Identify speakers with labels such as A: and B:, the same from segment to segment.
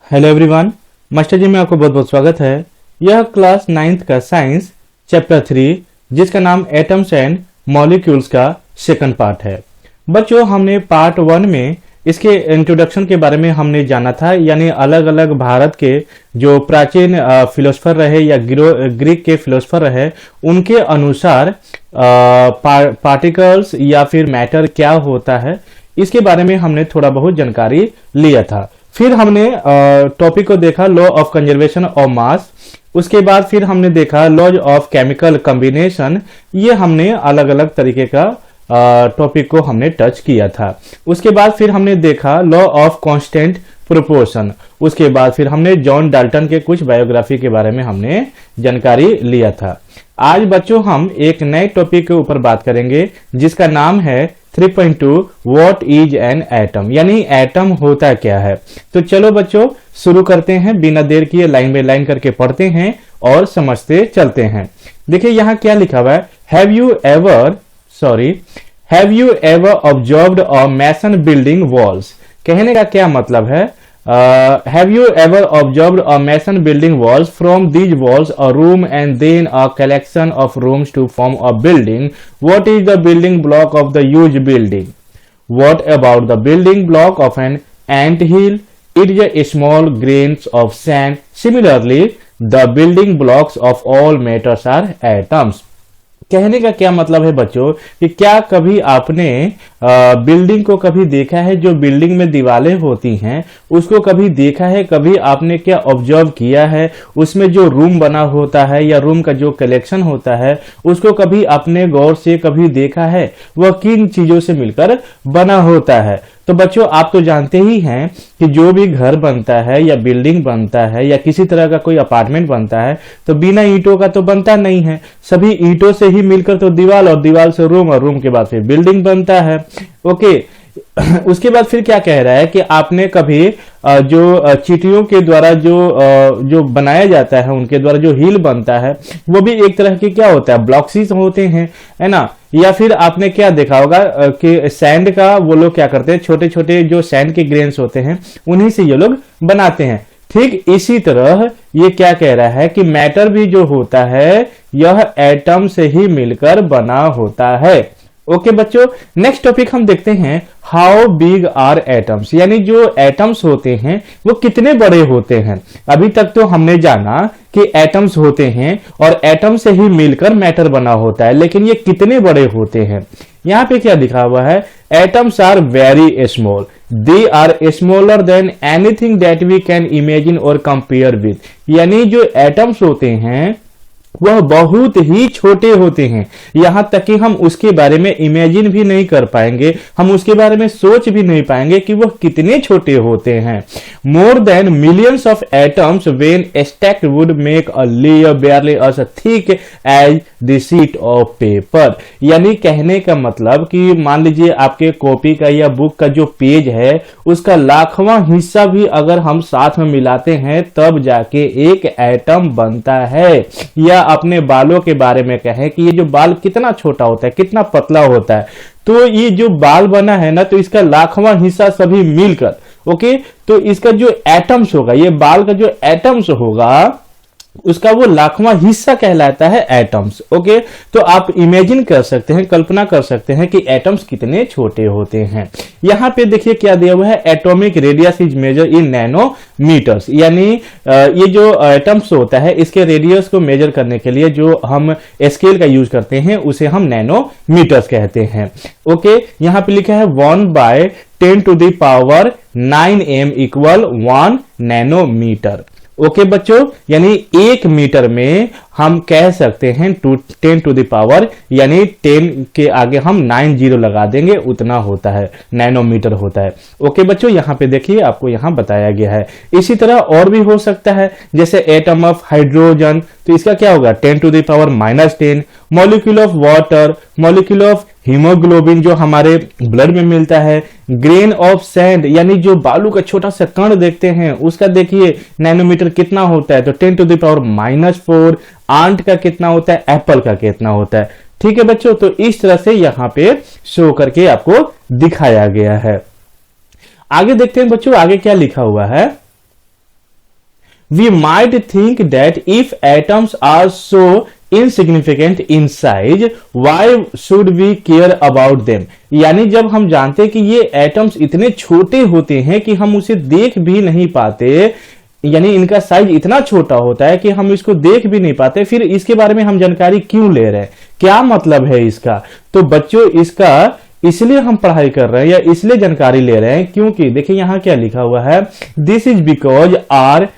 A: Hello everyone, master जी में आपको बहुत बहुत स्वागत है। यह क्लास 9th का साइंस चैप्टर 3 जिसका नाम एटम्स एंड मॉलिक्यूल्स का सेकंड पार्ट है। बच्चों, हमने पार्ट 1 में इसके इंट्रोडक्शन के बारे में हमने जाना था, यानी अलग अलग भारत के जो प्राचीन फिलोसफर रहे या ग्रीक के फिलोसफर रहे उनके अनुसार पार्टिकल्स या फिर मैटर क्या होता है इसके बारे में हमने थोड़ा बहुत जानकारी लिया था। फिर हमने टॉपिक को देखा law of conservation of mass. उसके बाद फिर हमने देखा लॉज ऑफ केमिकल कॉम्बिनेशन। ये हमने अलग अलग तरीके का टॉपिक को हमने टच किया था। उसके बाद फिर हमने देखा लॉ ऑफ कांस्टेंट प्रोपोर्शन। उसके बाद फिर हमने जॉन डाल्टन के कुछ बायोग्राफी के बारे में हमने जानकारी लिया था। आज बच्चों हम एक नए टॉपिक के ऊपर बात करेंगे जिसका नाम है 3.2 व्हाट इज एन एटम, यानी एटम होता क्या है। तो चलो बच्चों शुरू करते हैं, बिना देर किए लाइन बाय लाइन करके पढ़ते हैं और समझते चलते हैं। देखिए यहाँ क्या लिखा हुआ है, have you ever observed a mason building walls. कहने का क्या मतलब है, have you ever observed a mason building walls? From these walls a room and then a collection of rooms to form a building. What is the building block of the huge building? What about the building block of an ant hill? It is a small grains of sand. Similarly, the building blocks of all matters are atoms. कहने का क्या मतलब है बच्चों कि क्या कभी आपने बिल्डिंग को कभी देखा है, जो बिल्डिंग में दीवारें होती हैं उसको कभी देखा है, कभी आपने क्या ऑब्जर्व किया है, उसमें जो रूम बना होता है या रूम का जो कलेक्शन होता है उसको कभी आपने गौर से कभी देखा है, वह किन चीजों से मिलकर बना होता है। तो बच्चों आप तो जानते ही हैं कि जो भी घर बनता है या बिल्डिंग बनता है या किसी तरह का कोई अपार्टमेंट बनता है तो बिना ईंटों का तो बनता नहीं है, सभी ईंटों से ही मिलकर तो दीवार और दीवार से रूम और रूम के बाद फिर बिल्डिंग बनता है। ओके उसके बाद फिर क्या कह रहा है कि आपने कभी जो चींटियों के द्वारा जो बनाया जाता है उनके द्वारा जो हिल बनता है वो भी एक तरह के क्या होता है, ब्लॉक्स होते हैं, है ना। या फिर आपने क्या देखा होगा कि सैंड का वो लोग क्या करते हैं, छोटे छोटे जो सैंड के ग्रेन्स होते हैं उन्हीं से ये लोग बनाते हैं। ठीक इसी तरह ये क्या कह रहा है कि मैटर भी जो होता है यह एटम से ही मिलकर बना होता है। ओके बच्चों, नेक्स्ट टॉपिक हम देखते हैं हाउ बिग आर एटम्स, यानी जो एटम्स होते हैं वो कितने बड़े होते हैं। अभी तक तो हमने जाना कि एटम्स होते हैं और एटम से ही मिलकर मैटर बना होता है, लेकिन ये कितने बड़े होते हैं। यहाँ पे क्या लिखा हुआ है, atoms are very small, they are smaller than anything that we can imagine और कंपेयर विद। यानी जो एटम्स होते हैं वह बहुत ही छोटे होते हैं, यहां तक कि हम उसके बारे में इमेजिन भी नहीं कर पाएंगे, हम उसके बारे में सोच भी नहीं पाएंगे कि वह कितने छोटे होते हैं। More than millions of atoms when stacked would make a layer barely as thick as the sheet of paper. यानी कहने का मतलब कि मान लीजिए आपके कॉपी का या बुक का जो पेज है उसका लाखवां हिस्सा भी अगर हम साथ में मिलाते हैं तब जाके एक एटम बनता है। या अपने बालों के बारे में कहें कि ये जो बाल कितना छोटा होता है, कितना पतला होता है, तो ये जो बाल बना है ना तो इसका लाखवां हिस्सा सभी मिलकर, ओके, तो इसका जो एटम्स होगा, ये बाल का जो एटम्स होगा उसका वो लाखवां हिस्सा कहलाता है एटम्स। ओके, तो आप इमेजिन कर सकते हैं, कल्पना कर सकते हैं कि एटम्स कितने छोटे होते हैं। यहां पे देखिए क्या दिया हुआ है, atomic radius is measure in nanometres. यानी ये जो एटम्स होता है इसके रेडियस को मेजर करने के लिए जो हम स्केल का यूज करते हैं उसे हम नैनोमीटर्स कहते हैं। ओके, यहां पे लिखा है 1/10⁹ इक्वल 1 नैनोमीटर। ओके बच्चों, यानी 1 मीटर में हम कह सकते हैं 10⁻, यानी 10 के आगे हम 9 जीरो लगा देंगे, उतना होता है, नैनोमीटर होता है। ओके बच्चों, यहां पे देखिए आपको यहां बताया गया है। इसी तरह और भी हो सकता है, जैसे एटम ऑफ हाइड्रोजन, तो इसका क्या होगा 10⁻⁻10। Molecule of water, molecule of haemoglobin जो हमारे ब्लड में मिलता है। ग्रेन ऑफ सैंड, यानी जो बालू का छोटा सा कण देखते हैं उसका देखिए नैनोमीटर कितना होता है, तो 10⁻⁻4। आंट का कितना होता है, एप्पल का कितना होता है। ठीक है बच्चों, तो इस तरह से यहां पे शो करके आपको दिखाया गया है। आगे देखते हैं बच्चों, आगे क्या लिखा हुआ है। We might think that if atoms are so insignificant in size, why should we care about them? यानी जब हम जानते हैं कि ये एटम्स इतने छोटे होते हैं कि हम उसे देख भी नहीं पाते, यानी इनका साइज इतना छोटा होता है कि हम इसको देख भी नहीं पाते, फिर इसके बारे में हम जानकारी क्यों ले रहे हैं, क्या मतलब है इसका? तो बच्चों इसका इसलिए हम पढ़ाई कर रहे हैं या इसलिए जानकारी ले रहे हैं क्योंकि देखिए यहां क्या लिखा हुआ है, this is because our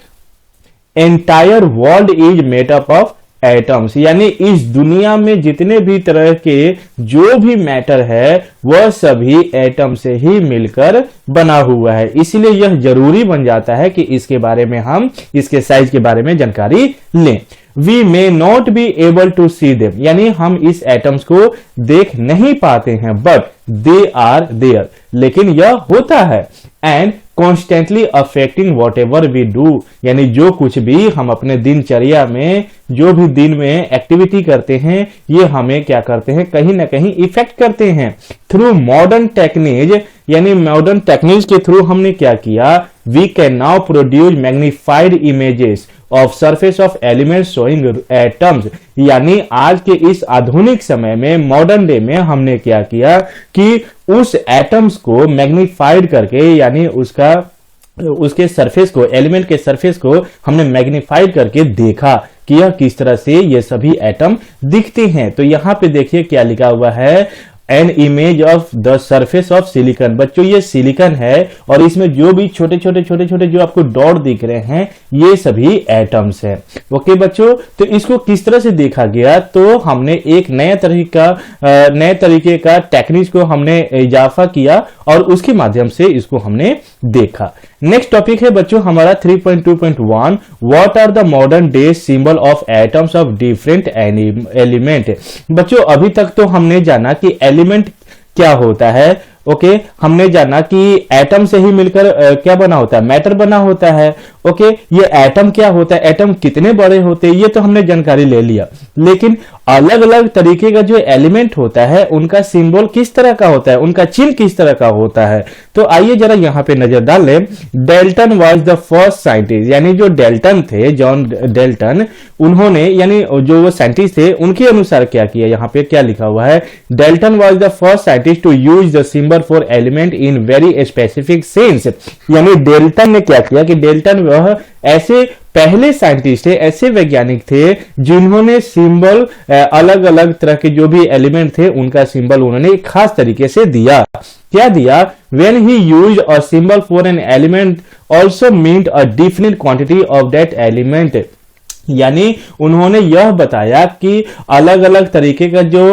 A: entire world is made up of atoms, यानी इस दुनिया में जितने भी तरह के जो भी मैटर है वह सभी एटम से ही मिलकर बना हुआ है, इसलिए यह जरूरी बन जाता है कि इसके बारे में हम इसके साइज के बारे में जानकारी लें। We may not be able to see them, यानी हम इस एटम्स को देख नहीं पाते हैं, बट दे आर देयर, लेकिन यह होता है, and constantly affecting whatever we do, यानी जो कुछ भी हम अपने दिनचर्या में जो भी दिन में एक्टिविटी करते हैं ये हमें क्या करते हैं, कहीं ना कहीं इफेक्ट करते हैं। थ्रू मॉडर्न टेक्निक, यानी मॉडर्न टेक्निक के थ्रू हमने क्या किया, we can now produce magnified images of surface of elements showing atoms, यानी आज के इस आधुनिक समय में मॉडर्न डे में हमने क्या किया कि उस एटम्स को मैग्निफाइड करके, यानी उसके सरफेस को, एलिमेंट के सरफेस को हमने मैग्निफाइड करके देखा कि यह किस तरह से ये सभी एटम दिखते हैं। तो यहां पे देखिए क्या लिखा हुआ है, an image of the surface of silicon. बच्चों ये सिलिकॉन है और इसमें जो भी छोटे छोटे जो आपको डॉट दिख रहे हैं ये सभी एटम्स हैं। ओके बच्चों, तो इसको किस तरह से देखा गया, तो हमने एक नए तरीके का टेक्निक को हमने इजाफा किया और उसके माध्यम से इसको हमने देखा। नेक्स्ट टॉपिक है बच्चों हमारा 3.2.1, what are the modern day symbol of atoms of different element. बच्चों अभी तक तो हमने जाना कि एलिमेंट क्या होता है, ओके हमने जाना कि एटम से ही मिलकर क्या बना होता है, मैटर बना होता है। ओके ये एटम क्या होता है, एटम कितने बड़े होते हैं ये तो हमने जानकारी ले लिया, लेकिन अलग अलग तरीके का जो एलिमेंट होता है उनका सिंबल किस तरह का होता है, उनका चिन्ह किस तरह का होता है। तो आइए जरा यहां पे नजर डाल लें। Dalton was the first scientist, यानी जो डेल्टन थे, जॉन डेल्टन, उन्होंने यानी जो वो साइंटिस्ट थे उनके अनुसार क्या किया, यहां पे क्या लिखा हुआ है, Dalton was the first scientist to use the symbol for element in very specific sense. यानी डेल्टन ने क्या किया कि डेल्टन वह ऐसे पहले साइंटिस्ट थे, ऐसे वैज्ञानिक थे जिन्होंने सिंबल अलग अलग तरह के जो भी एलिमेंट थे उनका सिंबल उन्होंने एक खास तरीके से दिया। क्या दिया, when he used a symbol for an element also meant a definite quantity of that element. यानी उन्होंने यह बताया कि अलग अलग तरीके का जो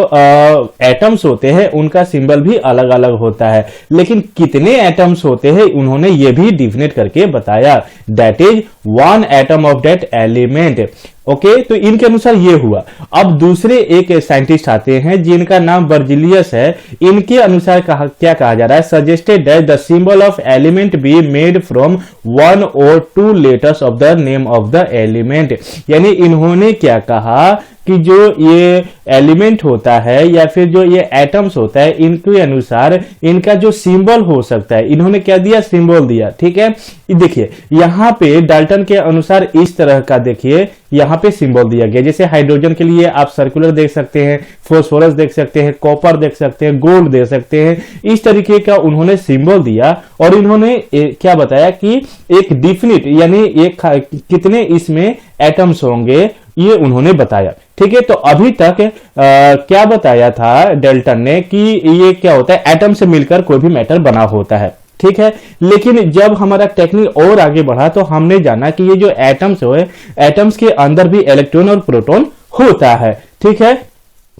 A: एटम्स होते हैं उनका सिंबल भी अलग अलग होता है, लेकिन कितने एटम्स होते हैं उन्होंने ये भी डिफिनेट करके बताया, that is one atom of that element. Okay तो इनके अनुसार ये हुआ। अब दूसरे एक साइंटिस्ट आते हैं जिनका नाम बर्जिलियस है, इनके अनुसार क्या कहा जा रहा है, suggested that the symbol of element be made from 1 or 2 letters of the name of the element. यानी इन्होंने क्या कहा कि जो ये एलिमेंट होता है या फिर जो ये एटम्स होता है इनके अनुसार इनका जो सिंबल हो सकता है, इन्होंने क्या दिया, सिंबल दिया। ठीक है, देखिए यहां पे डाल्टन के अनुसार इस तरह का देखिए यहां पे सिंबल दिया गया, जैसे हाइड्रोजन के लिए आप सर्कुलर देख सकते हैं, फास्फोरस देख सकते हैं, कॉपर देख सकते हैं, गोल्ड देख सकते हैं, इस तरीके का उन्होंने सिंबल दिया और इन्होंने क्या बताया कि एक डिफिनिट यानी एक कितने इसमें एटम्स होंगे ये उन्होंने बताया। ठीक है, तो अभी तक क्या बताया था डेल्टन ने कि ये क्या होता है, एटम से मिलकर कोई भी मैटर बना होता है। ठीक है, लेकिन जब हमारा टेक्निक और आगे बढ़ा तो हमने जाना कि ये जो एटम्स है, एटम्स के अंदर भी इलेक्ट्रॉन और प्रोटॉन होता है। ठीक है,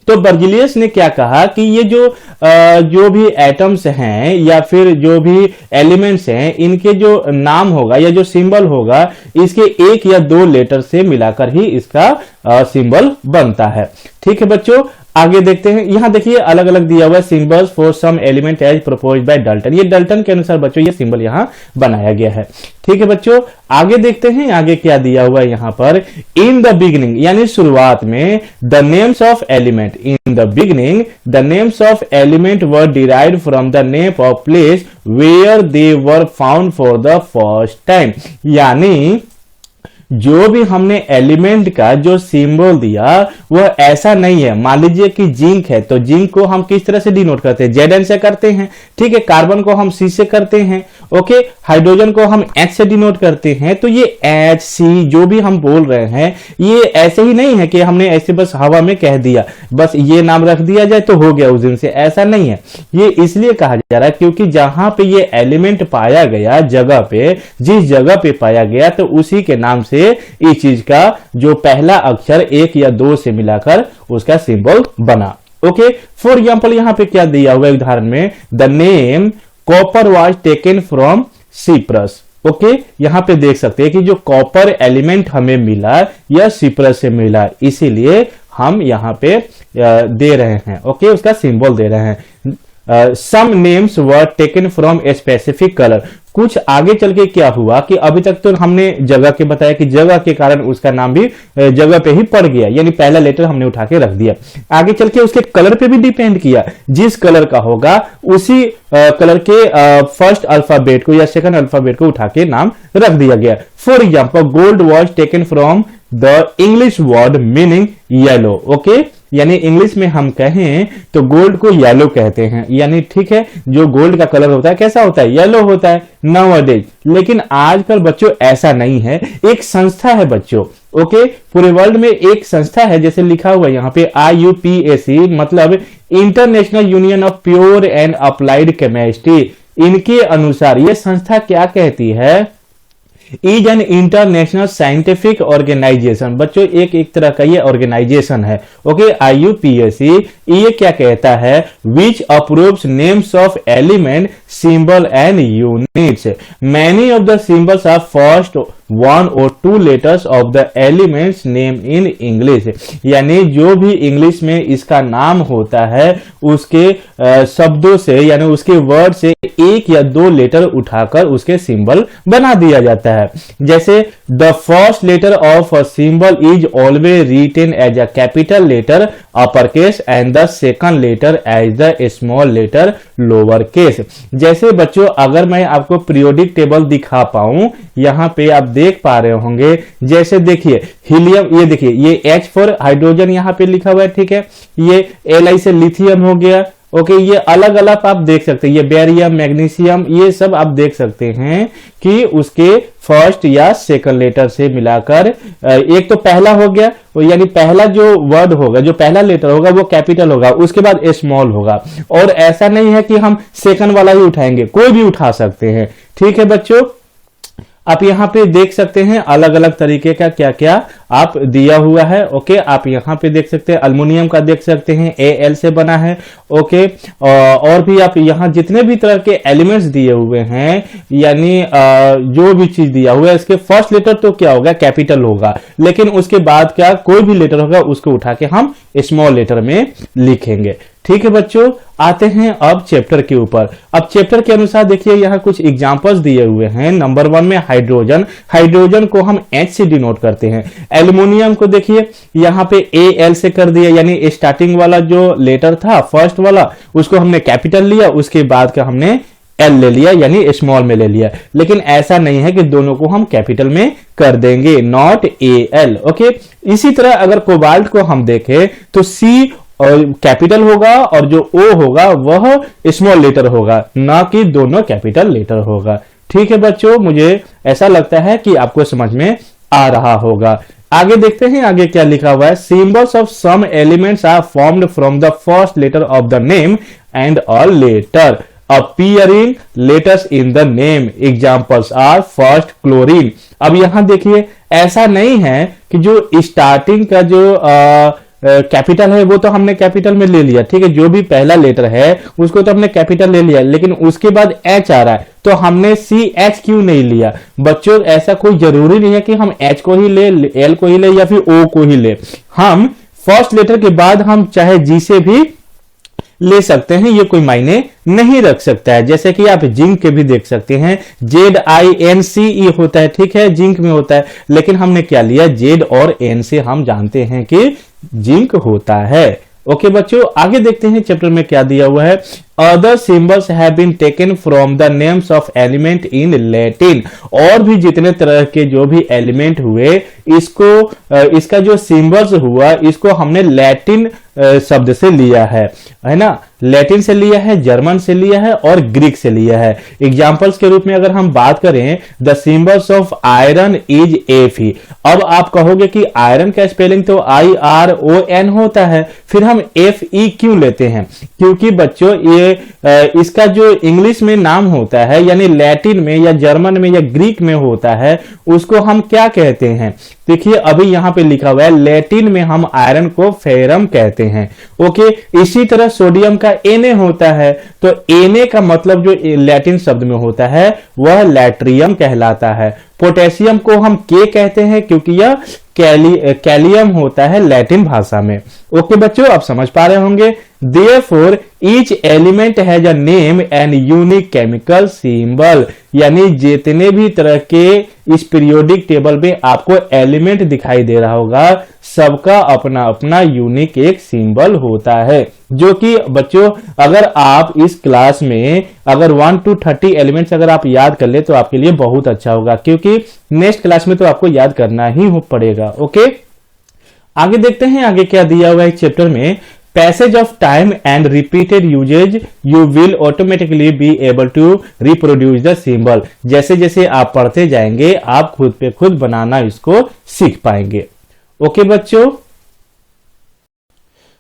A: तो बर्जिलियस ने क्या कहा कि ये जो भी एटम्स हैं या फिर जो भी एलिमेंट्स हैं इनके जो नाम होगा या जो सिंबल होगा इसके 1 या 2 लेटर से मिलाकर ही इसका सिंबल बनता है। ठीक है बच्चों, आगे देखते हैं। यहां देखिए अलग अलग दिया हुआ है symbols for some element as proposed by Dalton. ये डाल्टन के अनुसार बच्चों ये सिंबल यहां बनाया गया है। ठीक है बच्चों, आगे देखते हैं आगे क्या दिया हुआ है यहां पर, इन द बिगिनिंग यानी शुरुआत में the names of element, in the beginning the names of element were derived from the name of place where they were found for the first time. यानी जो भी हमने एलिमेंट का जो सिंबल दिया वह ऐसा नहीं है। मान लीजिए कि जिंक है, तो जिंक को हम किस तरह से डिनोट करते हैं, Zn से करते हैं, ठीक है। कार्बन को हम C से करते हैं, ओके। हाइड्रोजन को हम H से डिनोट करते हैं। तो ये H, C जो भी हम बोल रहे हैं ये ऐसे ही नहीं है कि हमने ऐसे बस हवा में कह दिया, बस ये नाम रख दिया जाए तो हो गया उस दिन से, ऐसा नहीं है। ये इसलिए कहा जा रहा है क्योंकि जहां पे ये एलिमेंट पाया गया जगह पे, जिस जगह पे पाया गया, तो उसी के नाम से इस चीज का जो पहला अक्षर 1 या 2 से मिलाकर उसका सिंबल बना, ओके। फॉर एग्जाम्पल यहाँ पे क्या दिया हुआ है उदाहरण में, the name copper was taken from Cyprus, okay. यहां पे देख सकते हैं कि जो कॉपर एलिमेंट हमें मिला यह सिप्रस से मिला, इसीलिए हम यहां पे दे रहे हैं, ओके, उसका सिंबल दे रहे हैं। Some names were taken from a specific colour. कुछ आगे चल के क्या हुआ कि अभी तक तो हमने जगह के बताया कि जगह के कारण उसका नाम भी जगह पे ही पड़ गया, यानी पहला लेटर हमने उठा के रख दिया। आगे चल के उसके कलर पे भी डिपेंड किया, जिस कलर का होगा उसी कलर के फर्स्ट अल्फाबेट को या सेकंड अल्फाबेट को उठा के नाम रख दिया गया। For example gold was taken from the English word meaning yellow, okay. यानी इंग्लिश में हम कहें तो गोल्ड को येलो कहते हैं, यानी ठीक है, जो गोल्ड का कलर होता है कैसा होता है, येलो होता है नाउअडेज। लेकिन आजकल बच्चों ऐसा नहीं है, एक संस्था है बच्चों, ओके। पूरे वर्ल्ड में एक संस्था है, जैसे लिखा हुआ है यहाँ पे IUPAC, मतलब international union of pure and applied chemistry. इनके अनुसार ये संस्था क्या कहती है, is an international scientific organisation. बच्चों एक तरह का ये ऑर्गेनाइजेशन है, ओके। IUPAC ये क्या कहता है, which approves names of element, symbol and units. Many of the symbols are first 1 or 2 letters of the elements name in English। यानी जो भी इंग्लिश में इसका नाम होता है उसके शब्दों से, यानी उसके वर्ड से 1 या 2 लेटर उठाकर उसके सिंबल बना दिया जाता है। जैसे the first letter of a symbol is always written as a capital letter upper case and the second letter as the small letter lower case. जैसे बच्चों अगर मैं आपको पीरियोडिक टेबल दिखा पाऊं, यहां पे आप देख पा रहे होंगे, जैसे देखिए हीलियम, ये देखिए ये H फॉर हाइड्रोजन यहां पे लिखा हुआ है, ठीक है। ये Li से लिथियम हो गया, ओके। ये अलग अलग आप देख सकते हैं, ये बेरियम, मैग्नीशियम, ये सब आप देख सकते हैं कि उसके फर्स्ट या सेकंड लेटर से मिलाकर एक तो पहला हो गया, यानी पहला जो वर्ड होगा, जो पहला लेटर होगा वो कैपिटल होगा, उसके बाद स्मॉल होगा। और ऐसा नहीं है कि हम सेकंड वाला ही उठाएंगे, कोई भी उठा सकते हैं, ठीक है बच्चों। आप यहाँ पे देख सकते हैं अलग अलग तरीके का क्या क्या आप दिया हुआ है, ओके। आप यहाँ पे देख सकते हैं अल्युमिनियम का देख सकते हैं, Al से बना है, ओके। और भी आप यहाँ जितने भी तरह के एलिमेंट्स दिए हुए हैं, यानी जो भी चीज दिया हुआ है इसके फर्स्ट लेटर तो क्या होगा, कैपिटल होगा, लेकिन उसके बाद क्या कोई भी लेटर होगा उसको उठा के हम स्मॉल लेटर में लिखेंगे, ठीक है बच्चों। आते हैं अब चैप्टर के ऊपर। अब चैप्टर के अनुसार देखिए यहाँ कुछ एग्जांपल्स दिए हुए हैं। नंबर 1 में हाइड्रोजन, हाइड्रोजन को हम H से डिनोट करते हैं। एल्युमिनियम को देखिए यहाँ पे Al से कर दिया, यानी स्टार्टिंग वाला जो लेटर था फर्स्ट वाला उसको हमने कैपिटल लिया, उसके बाद का हमने L ले लिया, यानी स्मॉल में ले लिया। लेकिन ऐसा नहीं है कि दोनों को हम कैपिटल में कर देंगे, नॉट Al, ओके। इसी तरह अगर कोबाल्ट को हम देखें तो C और कैपिटल होगा और जो O होगा वह स्मॉल लेटर होगा, ना कि दोनों कैपिटल लेटर होगा, ठीक है बच्चों। मुझे ऐसा लगता है कि आपको समझ में आ रहा होगा। आगे देखते हैं आगे क्या लिखा हुआ है। Symbols of some elements are formed from the first letter of the name and a letter appearing letters in the name, examples are first chlorine। अब यहां देखिए ऐसा नहीं है कि जो स्टार्टिंग का जो कैपिटल है वो तो हमने कैपिटल में ले लिया, ठीक है। जो भी पहला लेटर है उसको तो हमने कैपिटल ले लिया, लेकिन उसके बाद H आ रहा है तो हमने CH क्यों नहीं लिया। बच्चों ऐसा कोई जरूरी नहीं है कि हम H को ही ले, L को ही ले या फिर O को ही ले। हम फर्स्ट लेटर के बाद हम चाहे G से भी ले सकते हैं, ये कोई मायने नहीं रख सकता है। जैसे कि आप जिंक के भी देख सकते हैं, ZINCE होता है, ठीक है, जिंक में होता है, लेकिन हमने क्या लिया, Z और N से हम जानते हैं कि जिंक होता है, ओके बच्चों। आगे देखते हैं चैप्टर में क्या दिया हुआ है। other symbols have been taken from the names of element in Latin। और भी जितने तरह के जो भी एलिमेंट हुए, इसका जो सिंबल्स हुआ, इसको हमने लैटिन शब्द से लिया है ना। लैटिन से लिया है, जर्मन से लिया है और ग्रीक से लिया है। एग्जांपल्स के रूप में अगर हम बात करें, the symbols of iron is Fe। अब आप कहोगे कि आयरन का स्पेलिंग तो IRON होता है, फिर हम Fe क्यों लेते हैं? क्योंकि बच्चों ये इसका जो इंग्लिश में नाम होता है, यानी लैटिन में या जर्मन में या ग्रीक में होता है, उसको हम क्या कहते हैं? देखिए अभी यहां पे लिखा हुआ है, लैटिन में हम आयरन को फेरम कहते हैं। ओके, इसी तरह सोडियम का Na होता है, तो Na का मतलब जो लैटिन शब्द में होता है वह लैट्रियम कहलाता है। पोटेशियम को हम K कहते हैं क्योंकि यह कैलियम होता है लैटिन भाषा में। ओके बच्चों, आप समझ पा रहे होंगे। Therefore, each element has a name and unique chemical symbol। यानी जितने भी तरह के इस पीरियोडिक टेबल में आपको एलिमेंट दिखाई दे रहा होगा, सबका अपना अपना यूनिक एक सिंबल होता है। जो कि बच्चों अगर आप इस क्लास में अगर 1 to 30 एलिमेंट्स अगर आप याद कर ले तो आपके लिए बहुत अच्छा होगा, क्योंकि नेक्स्ट क्लास में तो आपको याद करना ही पड़ेगा। ओके, आगे देखते हैं आगे क्या दिया हुआ है इस चैप्टर में। Passage of time and repeated usages you will automatically be able to reproduce the symbol. जैसे जैसे आप पढ़ते जाएंगे आप खुद पे खुद बनाना इसको सीख पाएंगे। ओके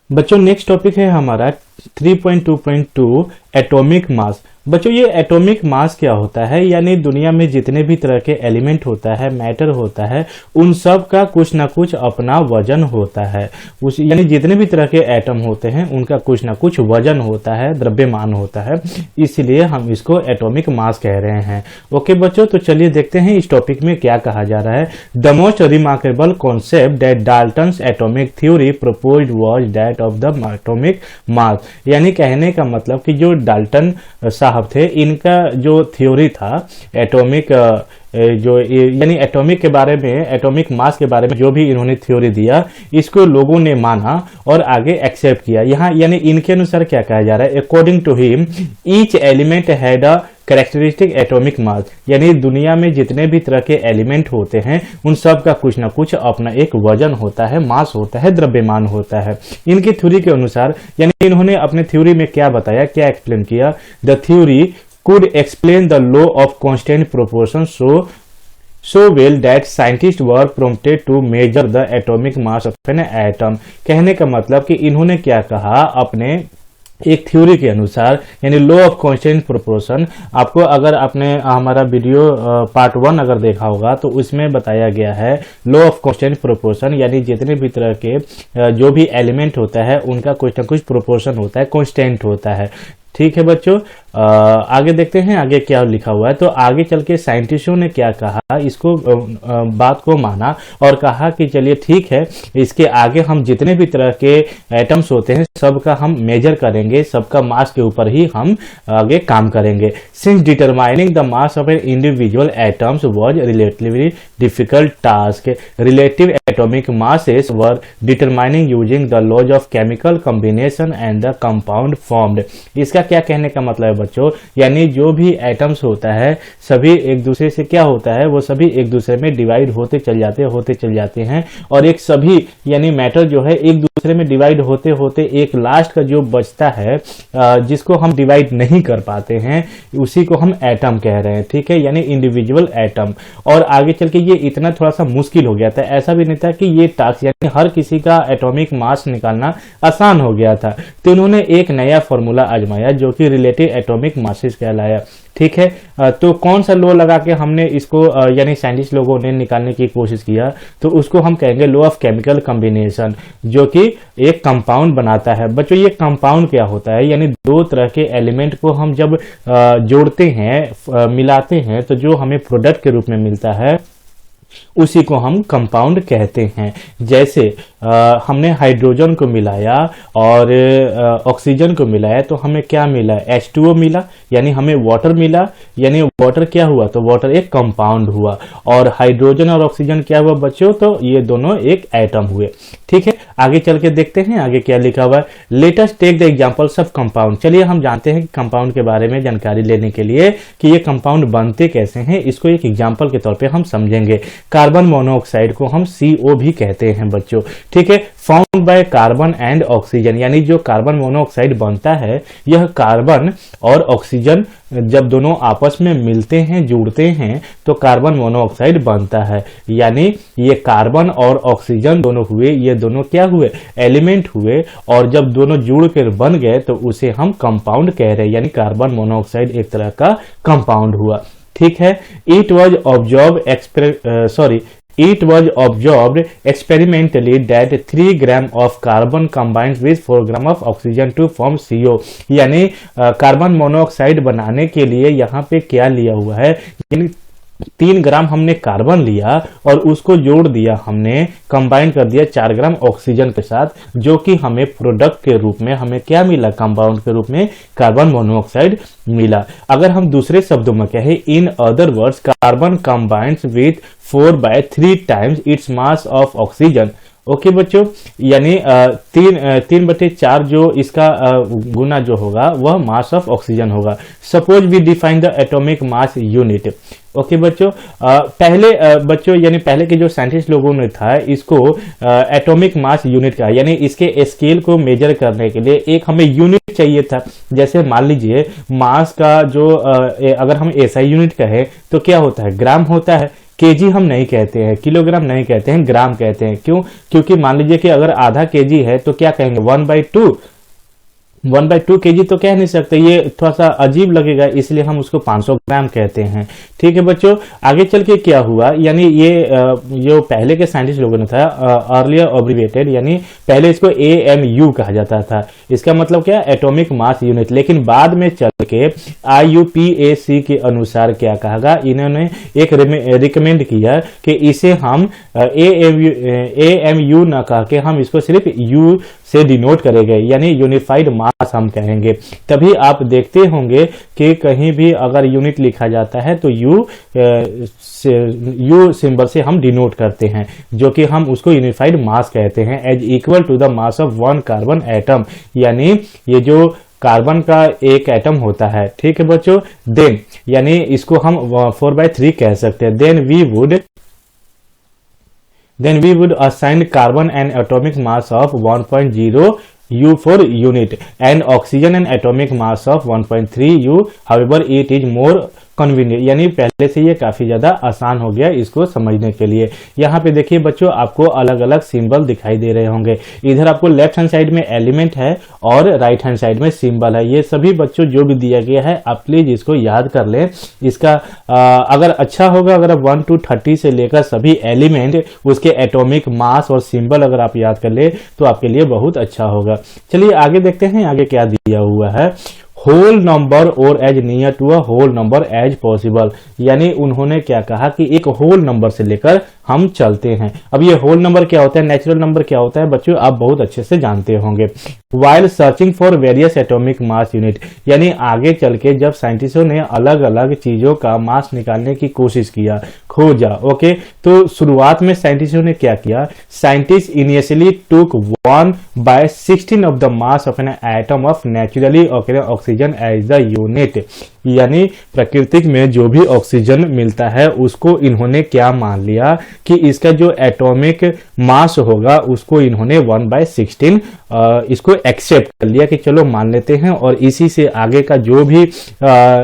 A: बच्चों नेक्स्ट टॉपिक है हमारा 3.2.2 एटॉमिक मास। बच्चों ये एटॉमिक मास क्या होता है? यानी दुनिया में जितने भी तरह के एलिमेंट होता है, मैटर होता है, उन सब का कुछ ना कुछ अपना वजन होता है। यानी जितने भी तरह के एटम होते हैं उनका कुछ ना कुछ वजन होता है, द्रव्यमान होता है, इसलिए हम इसको एटॉमिक मास कह रहे हैं। ओके बच्चों, तो चलिए देखते हैं इस टॉपिक में क्या कहा जा रहा है। The most remarkable concept that Dalton's atomic theory proposed was that of the atomic mass. यानी कहने का मतलब कि जो डाल्टन साहब थे, इनका जो थ्योरी था एटॉमिक यानी एटॉमिक के बारे में, एटॉमिक मास के बारे में जो भी इन्होंने थ्योरी दिया, इसको लोगों ने माना और आगे एक्सेप्ट किया। यहाँ यानी इनके अनुसार क्या कहा जा रहा है? According to him each element had a characteristic atomic mass. यानी दुनिया में जितने भी तरह के एलिमेंट होते हैं उन सब का कुछ ना कुछ अपना एक वजन होता है, मास होता है, द्रव्यमान होता है। इनकी थ्योरी के अनुसार, यानी इन्होंने अपने थ्योरी में क्या बताया, क्या एक्सप्लेन किया? The theory could explain the law of constant proportion so well that scientists were prompted to measure the atomic mass of an atom। कहने का मतलब कि इन्होंने क्या कहा अपने एक थ्योरी के अनुसार, यानी लॉ ऑफ कांस्टेंट प्रोपोर्शन। आपको अगर आपने हमारा वीडियो पार्ट 1 अगर देखा होगा तो उसमें बताया गया है लॉ ऑफ कांस्टेंट प्रोपोर्शन, यानी जितने भी तरह के जो भी एलिमेंट होता है उनका कुछ ना कुछ प्रोपोर्शन होता है, कांस्टेंट होता है। ठीक है बच्चों, आगे देखते हैं आगे क्या लिखा हुआ है। तो आगे चल के साइंटिस्टों ने क्या कहा, इसको बात को माना और कहा कि चलिए ठीक है, इसके आगे हम जितने भी तरह के एटम्स होते हैं सबका हम मेजर करेंगे, सबका मास के ऊपर ही हम आगे काम करेंगे। Since determining the mass of an individual atoms was relatively difficult task, relative atomic masses were determining using the laws of chemical combination and the compound formed. इसका क्या कहने का मतलब है बच्चों? यानी जो भी एटम्स होता है सभी एक दूसरे से क्या होता है, वो सभी एक दूसरे में डिवाइड होते चल जाते हैं और एक सभी यानी मैटर जो है एक दूसरे में डिवाइड होते होते एक लास्ट का जो बचता है जिसको हम डिवाइड नहीं कर पाते हैं उसी को हम एटम कह रहे हैं। ठीक है, यानी इंडिविजुअल एटम। और आगे चल के ये इतना थोड़ा सा मुश्किल हो गया था, ऐसा भी नहीं था कि ये टास्क यानी हर किसी का एटॉमिक मास निकालना आसान हो गया था। तो इन्होंने एक नया फॉर्मूला आजमाया जो कि रिलेटिव एटॉमिक मासेस कहलाया। ठीक है, तो कौन सा लॉ लगा के हमने इसको यानी साइंटिस्ट लोगों ने निकालने की कोशिश किया, तो उसको हम कहेंगे लॉ ऑफ केमिकल कॉम्बिनेशन, जो कि एक कंपाउंड बनाता है। बच्चों ये कंपाउंड क्या होता है? यानी दो तरह के एलिमेंट को हम जब जोड़ते हैं, मिलाते हैं, तो जो हमें प्रोडक्ट के रूप में मिलता है उसी को हम कंपाउंड कहते हैं। जैसे हमने हाइड्रोजन को मिलाया और ऑक्सीजन को मिलाया तो हमें क्या मिला? H2O मिला, यानी हमें वाटर मिला। यानी वाटर क्या हुआ? तो वाटर एक कंपाउंड हुआ। और हाइड्रोजन और ऑक्सीजन क्या हुआ बच्चों? तो ये दोनों एक एटम हुए। ठीक है, आगे चल के देखते हैं आगे क्या लिखा हुआ है। Let us take the examples of compound. चलिए हम जानते हैं कि कंपाउंड के बारे में जानकारी लेने के लिए कि ये कंपाउंड बनते कैसे हैं, इसको एक एग्जांपल के तौर पे हम समझेंगे। कार्बन मोनोऑक्साइड को हम CO भी कहते हैं बच्चों, ठीक है। Found by carbon and oxygen, यानी जो कार्बन मोनोऑक्साइड बनता है यह कार्बन और ऑक्सीजन जब दोनों आपस में मिलते हैं, जुड़ते हैं, तो कार्बन मोनोऑक्साइड बनता है। यानी ये कार्बन और ऑक्सीजन दोनों हुए, ये दोनों क्या हुए, एलिमेंट हुए, और जब दोनों जुड़ कर बन गए तो उसे हम कंपाउंड कह रहे हैं, यानी कार्बन मोनोऑक्साइड एक तरह का कंपाउंड हुआ, ठीक है। It was observed experimentally that 3 gram of carbon combines with 4 gram of oxygen to form CO। यानी कार्बन मोनोऑक्साइड बनाने के लिए यहाँ पे क्या लिया हुआ है, यानी 3 ग्राम हमने कार्बन लिया और उसको जोड़ दिया, हमने कंबाइन कर दिया 4 ग्राम ऑक्सीजन के साथ, जो कि हमें प्रोडक्ट के रूप में हमें क्या मिला, कंपाउंड के रूप में कार्बन मोनोऑक्साइड मिला। अगर हम दूसरे शब्दों में कहें, in other words carbon combines with 4/3 times its mass of oxygen. Okay बच्चों, यानी 3/4 जो इसका गुना जो होगा वह मास ऑफ ऑक्सीजन होगा। Suppose we define the atomic mass unit. Okay बच्चों, बच्चों यानी पहले के जो साइंटिस्ट लोगों ने था इसको एटॉमिक मास यूनिट का, यानी इसके स्केल को मेजर करने के लिए एक हमें यूनिट चाहिए था। जैसे मान लीजिए मास का जो अगर हम SI यूनिट कहें तो क्या होता है, ग्राम होता है। केजी हम नहीं कहते हैं, किलोग्राम नहीं कहते हैं, ग्राम कहते हैं। क्यों? क्योंकि मान लीजिए कि अगर आधा केजी है तो क्या कहेंगे, 1/2 केजी तो कह नहीं सकते, ये थोड़ा सा अजीब लगेगा, इसलिए हम उसको 500 ग्राम कहते हैं, ठीक है बच्चों। आगे चल के क्या हुआ, यानी ये जो पहले के साइंटिस्ट लोगों ने था, अर्लियर ऑब्रिविएटेड, यानी पहले इसको AMU कहा जाता था, इसका मतलब क्या, एटॉमिक मास यूनिट। लेकिन बाद में चल के IUPAC के अनुसार क्या कहा, इन्होंने एक रिकमेंड किया कि इसे हम AMU ना कह के हम इसको सिर्फ U से डिनोट करेंगे, यानी यूनिफाइड मास हम कहेंगे। तभी आप देखते होंगे कि कहीं भी अगर यूनिट लिखा जाता है तो यू सिंबल से हम डिनोट करते हैं, जो कि हम उसको यूनिफाइड मास कहते हैं, as equal to the mass of 1 carbon atom. यानी ये जो कार्बन का एक एटम होता है, ठीक है बच्चों, देन यानी इसको हम 4/3 कह सकते हैं। Then we would assign carbon an atomic mass of 1.0 U for unit and oxygen an atomic mass of 1.3 U. However, it is more convenient, यानी पहले से ये काफी ज्यादा आसान हो गया इसको समझने के लिए। यहाँ पे देखिए बच्चों, आपको अलग अलग सिंबल दिखाई दे रहे होंगे। इधर आपको लेफ्ट हैंड साइड में एलिमेंट है और राइट हैंड साइड में सिंबल है। ये सभी बच्चों जो भी दिया गया है आप प्लीज इसको याद कर लें। इसका अगर अच्छा होगा अगर आप 1 to 30 से लेकर सभी एलिमेंट, उसके एटॉमिक मास और सिंबल अगर आप याद कर ले तो आपके लिए बहुत अच्छा होगा। चलिए आगे देखते हैं आगे क्या दिया हुआ है। होल नंबर और as near to a whole number as possible, यानी उन्होंने क्या कहा कि एक होल नंबर से लेकर हम चलते हैं। अब ये होल नंबर क्या होता है, नेचुरल नंबर क्या होता है बच्चों, आप बहुत अच्छे से जानते होंगे। While searching for various atomic mass unit, यानी आगे चल के जब साइंटिस्टों ने अलग अलग चीजों का मास निकालने की कोशिश किया, खोजा, ओके, तो शुरुआत में साइंटिस्टों ने क्या किया, scientist initially took 1/16 of the mass of an atom of naturally oxygen as the unit, यानी प्राकृतिक में जो भी ऑक्सीजन मिलता है उसको इन्होंने क्या मान लिया कि इसका जो एटॉमिक मास होगा उसको इन्होंने 1/16 इसको एक्सेप्ट कर लिया कि चलो मान लेते हैं, और इसी से आगे का जो भी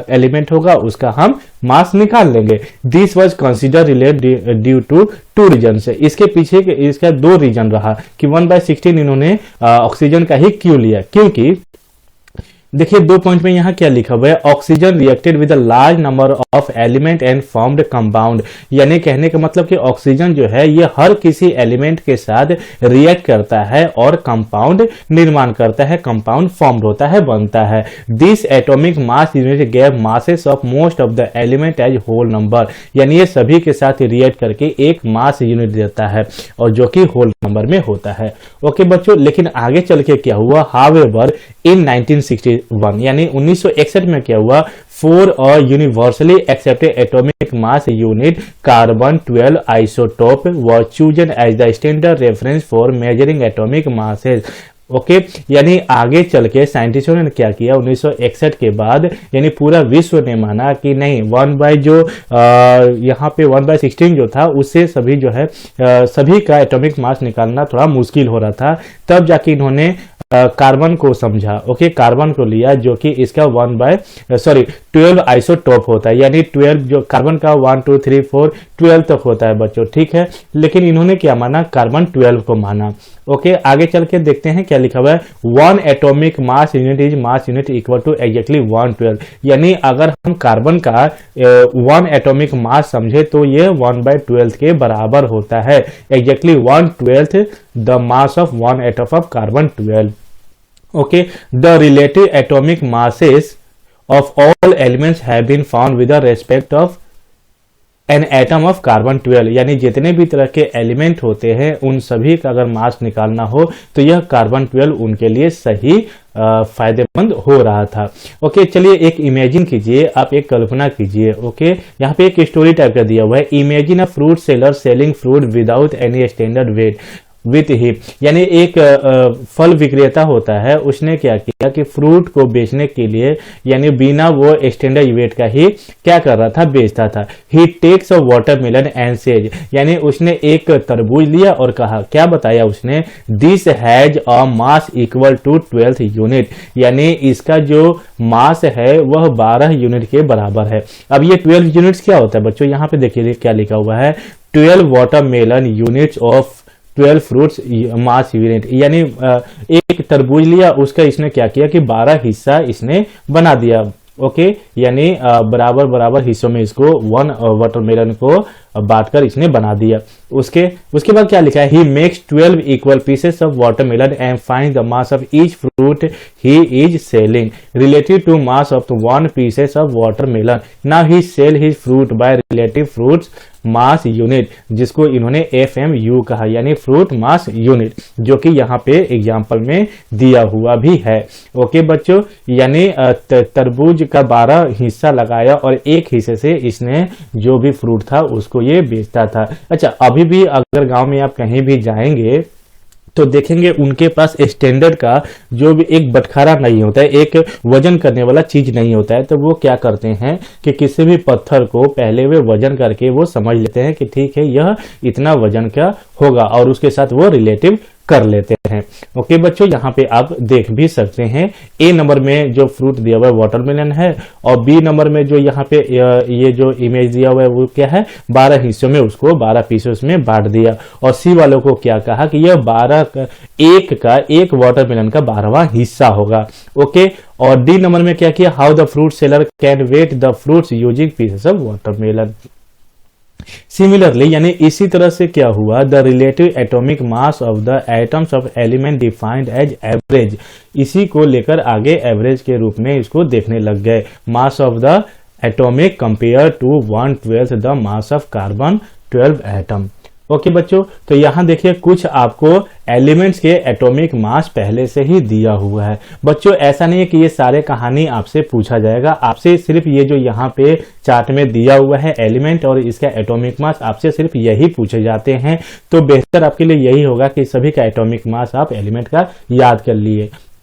A: एलिमेंट होगा उसका हम मास निकाल लेंगे। This was consider related due to 2 reason. इसके पीछे इसका 2 रीजन रहा कि 1/16 इन्होंने ऑक्सीजन का ही क्यों लिया, क्योंकि देखिए 2 पॉइंट में यहाँ क्या लिखा हुआ है, oxygen reacted with a large number of element and formed compound, यानी कहने का मतलब कि ऑक्सीजन जो है ये हर किसी एलिमेंट के साथ रिएक्ट करता है और कंपाउंड निर्माण करता है, कंपाउंड फॉर्म्ड होता है, बनता है। This atomic mass unit gave masses of most of the element as whole number, यानी ये सभी के साथ रिएक्ट करके एक मास यूनिट देता है और जो कि होल नंबर में होता है। ओके बच्चों, लेकिन आगे चल के क्या हुआ, हाउएवर इन 1960 1961 यानी 1961 में क्या हुआ, for a universally accepted atomic mass unit carbon 12 isotope was chosen as the standard reference for measuring atomic masses. Okay यानी आगे चल के साइंटिस्टों ने क्या किया, 1961 के बाद यानी पूरा विश्व ने माना कि नहीं 1/16 जो था उससे सभी जो है सभी का एटॉमिक मास निकालना थोड़ा मुश्किल हो रहा था। तब जाके इन्होंने कार्बन को समझा। ओके कार्बन को लिया जो कि इसका 12 आइसोटोप होता है, यानी 12 जो कार्बन का 1 2 3 4 12 तक होता है बच्चों, ठीक है। लेकिन इन्होंने क्या माना, कार्बन 12 को माना। ओके आगे चल के देखते हैं क्या लिखा हुआ है, 1 atomic mass unit is mass unit equal to exactly 1/12। यानी अगर हम कार्बन का 1 एटॉमिक मास समझे तो ये 1/12 के बराबर होता है, exactly 1/12 the mass of 1 atom of carbon 12। Okay, the relative atomic masses of all elements have been found with respect of an atom of carbon 12। यानी जितने भी तरह के एलिमेंट होते हैं उन सभी का अगर मास निकालना हो तो यह कार्बन 12 उनके लिए सही फायदेमंद हो रहा था। ओके चलिए एक इमेजिन कीजिए, आप एक कल्पना कीजिए। ओके यहाँ पे एक स्टोरी टाइप का दिया हुआ है, imagine a fruit seller selling fruit without any standard weight with he. यानी एक फल विक्रेता होता है, उसने क्या किया कि फ्रूट को बेचने के लिए यानी बिना वो स्टैंडर्ड वेट का ही क्या कर रहा था, बेचता था। He takes a watermelon and says, यानी उसने एक तरबूज लिया और कहा, क्या बताया उसने, this has a mass equal to 12 unit, यानी इसका जो मास है वह 12 यूनिट के बराबर है। अब ये 12 यूनिट्स क्या होता है बच्चों, यहाँ पे देखिए क्या लिखा हुआ है, 12 watermelon units of 12 fruits mass unit. यानी एक तरबूज लिया, उसका इसने क्या किया कि 12 हिस्सा इसने बना दिया। ओके यानी बराबर बराबर हिस्सों में इसको 1 वाटरमेलन को बांटकर इसने बना दिया। उसके बाद क्या लिखा है, he makes 12 equal pieces of watermelon and find the mass of each fruit he is selling relative to mass of 1 pieces of watermelon. Now he sell his fruit by relative fruits mass unit, जिसको इन्होंने FMU कहा, यानी fruit mass unit, जो कि यहाँ पे example में दिया हुआ भी है। ओके बच्चों यानी तरबूज का 12 हिस्सा लगाया और एक हिस्से से इसने जो भी फ्रूट था उसको ये बेचता था। अच्छा अभी भी अगर गांव में आप कहीं भी जाएंगे तो देखेंगे उनके पास स्टैंडर्ड का जो भी एक बटखारा नहीं होता है, एक वजन करने वाला चीज नहीं होता है, तो वो क्या करते हैं कि किसी भी पत्थर को पहले वे वजन करके वो समझ लेते हैं कि ठीक है यह इतना वजन का होगा और उसके साथ वो रिलेटिव कर लेते हैं। ओके बच्चों यहाँ पे आप देख भी सकते हैं, ए नंबर में जो फ्रूट दिया हुआ है वाटरमेलन है और बी नंबर में जो यहाँ पे ये जो इमेज दिया हुआ है वो क्या है, 12 हिस्सों में उसको 12 पीसेस में बांट दिया। और सी वालों को क्या कहा कि यह 12 एक वाटरमेलन का 12वां हिस्सा होगा। ओके और डी नंबर में क्या किया, how the fruit seller can weigh the fruits using pieces of watermelon. Similarly यानी इसी तरह से क्या हुआ, the relative atomic mass of the atoms of element defined as average, इसी को लेकर आगे एवरेज के रूप में इसको देखने लग गए। Mass of the atomic compare to 1/12 the mass of carbon 12 atom. Okay बच्चों तो यहाँ देखिए कुछ आपको एलिमेंट्स के एटॉमिक मास पहले से ही दिया हुआ है। बच्चों ऐसा नहीं है कि ये सारे कहानी आपसे पूछा जाएगा, आपसे सिर्फ ये जो यहाँ पे चार्ट में दिया हुआ है एलिमेंट और इसका एटॉमिक मास आपसे सिर्फ यही पूछे जाते हैं। तो बेहतर आपके लिए यही होगा कि सभी का एटॉमिक मास आप एलिमेंट का याद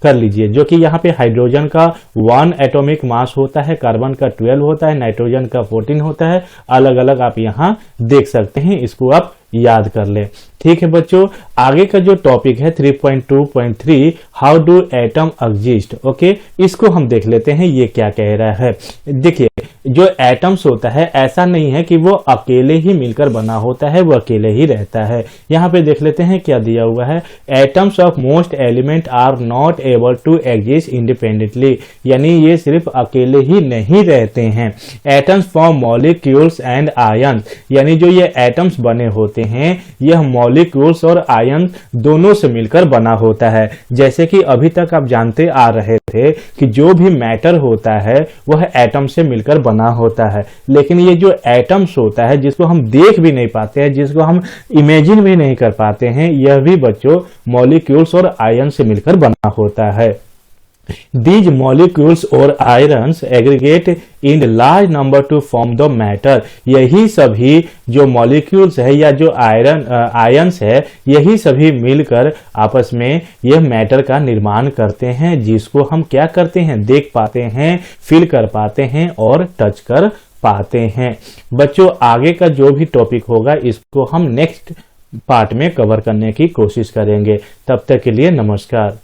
A: कर लीजिए, जो कि यहाँ पे हाइड्रोजन का 1 एटॉमिक मास होता है, कार्बन का 12 होता है, नाइट्रोजन का 14 होता है, अलग अलग आप यहाँ देख सकते हैं, इसको आप याद कर ले। ठीक है बच्चों आगे का जो टॉपिक है 3.2.3 how do atom exist. Okay इसको हम देख लेते हैं ये क्या कह रहा है। देखिए जो एटम्स होता है ऐसा नहीं है कि वो अकेले ही मिलकर बना होता है, वो अकेले ही रहता है। यहाँ पे देख लेते हैं क्या दिया हुआ है, atoms of most element are not able to exist independently, यानी ये सिर्फ अकेले ही नहीं रहते हैं। Atoms form molecules and ion, यानी जो ये एटम्स बने होते हैं यह मॉलिक्यूल्स और आयन दोनों से मिलकर बना होता है। जैसे कि अभी तक आप जानते आ रहे थे कि जो भी मैटर होता है वह एटम से मिलकर बना होता है, लेकिन ये जो एटम्स होता है जिसको हम देख भी नहीं पाते हैं, जिसको हम इमेजिन भी नहीं कर पाते हैं, यह भी बच्चों मॉलिक्यूल्स और आयन से मिलकर बना होता है। These molecules or ions aggregate in large number to form the matter। यही सभी जो मॉलिक्यूल्स है या जो आयंस है, यही सभी मिलकर आपस में यह मैटर का निर्माण करते हैं, जिसको हम क्या करते हैं, देख पाते हैं, फील कर पाते हैं और टच कर पाते हैं। बच्चों आगे का जो भी टॉपिक होगा इसको हम नेक्स्ट पार्ट में कवर करने की कोशिश करेंगे। तब तक के लिए नमस्कार।